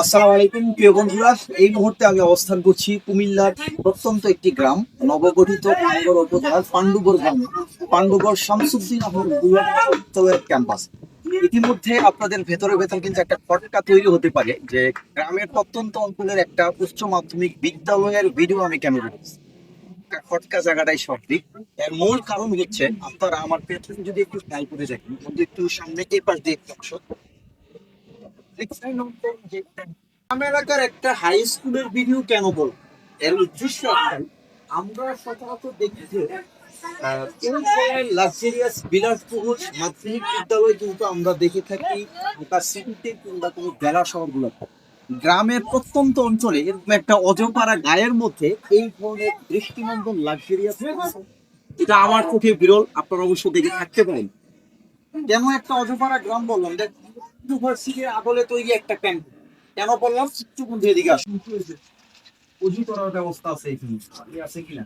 আসসালামু আলাইকুম প্রিয় বন্ধুরা। এই মুহূর্তে আমি অবস্থান করছি কুমিল্লার প্রত্যন্ত একটি গ্রাম, নবগঠিত পান্ডুগড় উপজেলার পান্ডুগড় গ্রাম, পান্ডুগড় শামসুদ্দিন আহমদ বিশ্ববিদ্যালয়ের ক্যাম্পাস। ইতিমধ্যে আপনাদের ভেতরে ভেতর কিন্তু একটা ফটকা তৈরি হতে পারে যে গ্রামের প্রত্যন্ত অঞ্চলের একটা উচ্চ মাধ্যমিক বিদ্যালয়ের ভিডিও আমি কেন করছি। ফটকা জায়গাটাই সঠিক। এর মূল কারণ হচ্ছে আপনারা আমার পেছনে যদি একটু খেয়াল করে দেখেন, কিন্তু একটু সামনে এই পাশ দিয়ে একটু অংশ গ্রাম এলাকার একটা হাই স্কুলের ভিডিও কেন বল, এর উদ্দেশ্য একটাই। আমরা সচরাচর দেখি যে লাক্সারিয়াস বিলাসবহুল মাধ্যমিক বিদ্যালয় কিন্তু আমরা দেখে থাকি ঢাকা সিটিতে কিংবা কোনো জেলা শহরগুলোতে। গ্রামের প্রত্যন্ত অঞ্চলে এরকম একটা অজপাড়া গায়ের মধ্যে এই ধরনের দৃষ্টিনন্দন লাক্সারিয়াস, এটা আমার চোখে বিরল। আপনারা অবশ্য দেখে থাকতে পারেন। কেন একটা অজপাড়া গ্রাম বললাম, দেখ ইউনিভার্সিটির আগলে তৈরি একটা ক্যাম্প। কেন বললাম একটু বন্ধু এদিকে আসুন। উজু করার ব্যবস্থা আছে এখানে, পানি আছে কিনা?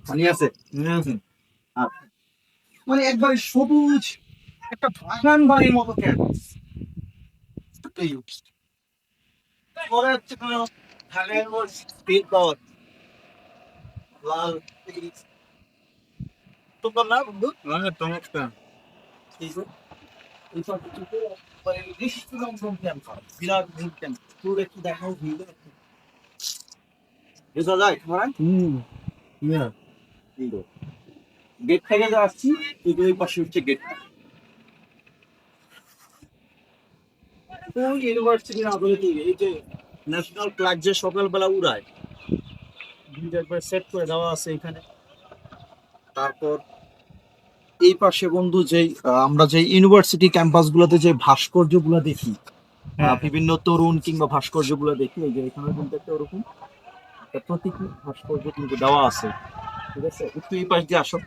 পানি আছে। আচ্ছা। মানে একবারে সবুজ একটা বাগান বাড়ির মতো ক্যাম্পাস। পরে হচ্ছে কোনো ধানের স্পিড পাওয়ার লাল তোমার না বন্ধু চমৎকার এইসব কিছুতে মানে দৃষ্টিনন্দন ক্যাম্পাস, বিরাট বড় ক্যাম্পাস। তোর একটু দেখাও ভিডিও বোঝা যায় তোমার। গেট থেকে যে আসছি তুই ওই পাশে হচ্ছে গেট। ওই ইউনিভার্সিটির আদলে তৈরি এই যে ন্যাশনাল ফ্ল্যাগ যে সকালবেলা উড়ায়, দুইটা একবার সেট করে দেওয়া আছে এখানে। তারপর এই পাশে বন্ধু যেই আমরা যে ইউনিভার্সিটি ক্যাম্পাস গুলোতে যে ভাস্কর্য গুলা দেখি, বিভিন্ন তরুণ কিংবা ভাস্কর্য গুলা দেখি, এই যে এখানে কিন্তু একটা ওরকম একটা প্রতীকী ভাস্কর্য কিন্তু দেওয়া আছে। ঠিক আছে, একটু এই পাশ দিয়ে আসো।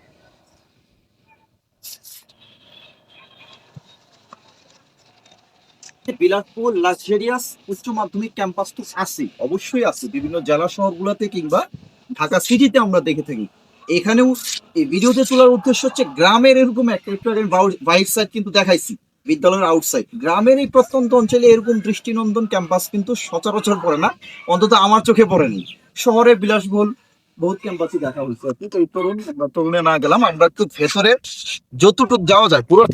বিলাসবহুল লাক্সারিয়াস উচ্চ মাধ্যমিক ক্যাম্পাস তো আছে, অবশ্যই আছে বিভিন্ন জেলা শহরগুলোতে কিংবা ঢাকা সিটিতে আমরা দেখে থাকি। এখানেও এই ভিডিওতে তোলার উদ্দেশ্য হচ্ছে গ্রামের এরকম একটা বাইক সাইড কিন্তু দেখাইছি। বিদ্যালয়ের আউটসাইড গ্রামের এই প্রত্যন্ত অঞ্চলে এরকম দৃষ্টিনন্দন ক্যাম্পাস কিন্তু সচরাচর পড়ে না, অন্তত আমার চোখে পড়েনি। শহরে বিলাসবহুল বহুত ক্যাম্পাসই দেখা হয়েছে আর কি। তো এই তরুণে না গেলাম, আমরা একটু ভেতরে যতটুকু যাওয়া যায় পুরো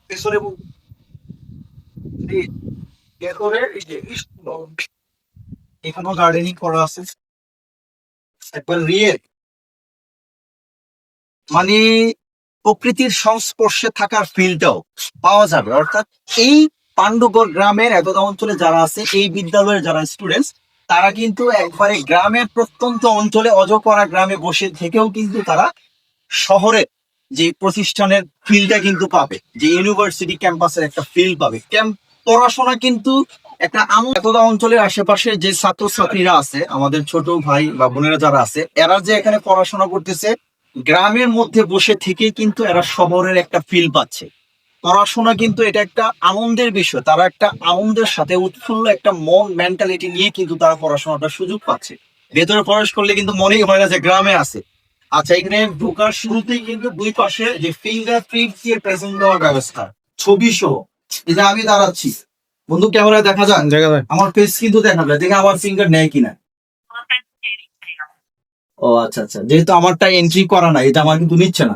পেছনে ভেতরে এই যে এখানেও গার্ডেনিং করা আছে একবার রিয়েল, মানে প্রকৃতির সংস্পর্শে থাকার ফিলটাও পাওয়া যাবে। অর্থাৎ এই পান্ডুগড় গ্রামের এতটা অঞ্চলে যারা আছে, এই বিদ্যালয়ের যারা স্টুডেন্টস, তারা কিন্তু একবারে গ্রামের প্রত্যন্ত অঞ্চলে অজপাড়া গ্রামে বসে থেকেও কিন্তু তারা শহরের যে প্রতিষ্ঠানের ফিলটা কিন্তু পাবে, যে ইউনিভার্সিটি ক্যাম্পাসের একটা ফিল পাবে। পড়াশোনা কিন্তু একটা এতটা অঞ্চলের আশেপাশে যে ছাত্রছাত্রীরা আছে, আমাদের ছোট ভাই বা বোনেরা যারা আছে, এরা যে এখানে পড়াশোনা করতেছে গ্রামের মধ্যে বসে থেকেই কিন্তু এরা শহরের একটা ফিল পাচ্ছে। পড়াশোনা কিন্তু এটা একটা আনন্দের বিষয়, তারা একটা আনন্দের সাথে উৎফুল্ল একটা মন মেন্টালিটি নিয়ে কিন্তু তারা পড়াশোনাটার সুযোগ পাচ্ছে। ভেতরে প্রবেশ করলে কিন্তু মনেই হয় না যে গ্রামে আছে। আচ্ছা, এখানে ঢোকার শুরুতেই কিন্তু দুই পাশে যে ফিঙ্গারপ্রিন্ট দিয়ে প্রেজেন্ট দেওয়ার ব্যবস্থা, ছবি সহ। এই যে আমি দাঁড়াচ্ছি বন্ধু, ক্যামেরায় দেখা যায় আমার ফেস কিন্তু দেখা যায়, দেখে আমার ফিঙ্গার নেয় কিনা। ও আচ্ছা আচ্ছা, যেহেতু আমারটা এন্ট্রি করা নাই, এটা আমার কিন্তু নিচ্ছে না।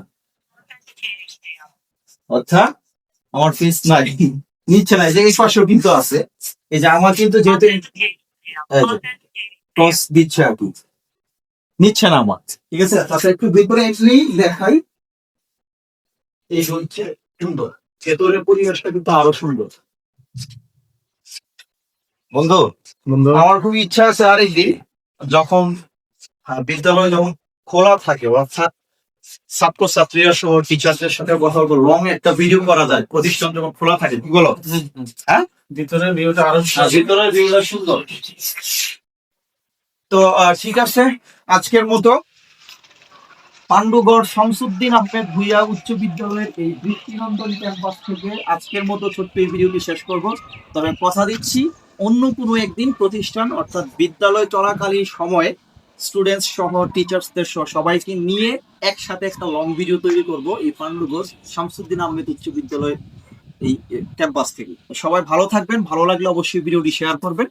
আচ্ছা, আমার ফেস নাই, নিচ্ছে না। এই যে এই পাশেও কিন্তু আছে, এই যে আমার কিন্তু যেহেতু টস দিচ্ছে আর কি, নিচ্ছে না আমার। ঠিক আছে, তাছাড়া একটু ভিতরে এন্ট্রি দেখাই। এই হচ্ছে সুন্দর, ভেতরের পরিবেশটা কিন্তু আরো সুন্দর। বন্ধু বন্ধু আমার খুব ইচ্ছা আছে আর একদিন যখন বিদ্যালয় যখন খোলা থাকে, অর্থাৎ ছাত্রছাত্রীরা সহ টিচারদের সাথে কথা বলবো, লং একটা ভিডিও করা যায় প্রতিষ্ঠান যখন খোলা থাকে, কি বলো? হ্যাঁ, ভিতরের ভিউটা আরো ভিতরের ভিউটা সুন্দর। তো ঠিক আছে, আজকের মতো পান্ডুগড় শামসুদ্দিন আহমেদ ভুইয়া উচ্চ বিদ্যালয়ের এই দৃষ্টিনন্দন ক্যাম্পাস থেকে আজকের মতো ছোট্ট এই ভিডিওটি শেষ করব। তবে কথা দিচ্ছি, অন্য কোনো একদিন প্রতিষ্ঠান অর্থাৎ বিদ্যালয় চলাকালীন সময়ে স্টুডেন্টস সহ টিচার্সদের সহ সবাইকে নিয়ে একসাথে একটা লং ভিডিও তৈরি করব এই পান্ডুগড় শামসুদ্দিন আহমেদ উচ্চ বিদ্যালয় এই ক্যাম্পাস থেকে। সবাই ভালো থাকবেন, ভালো লাগলে অবশ্যই ভিডিওটি শেয়ার করবেন।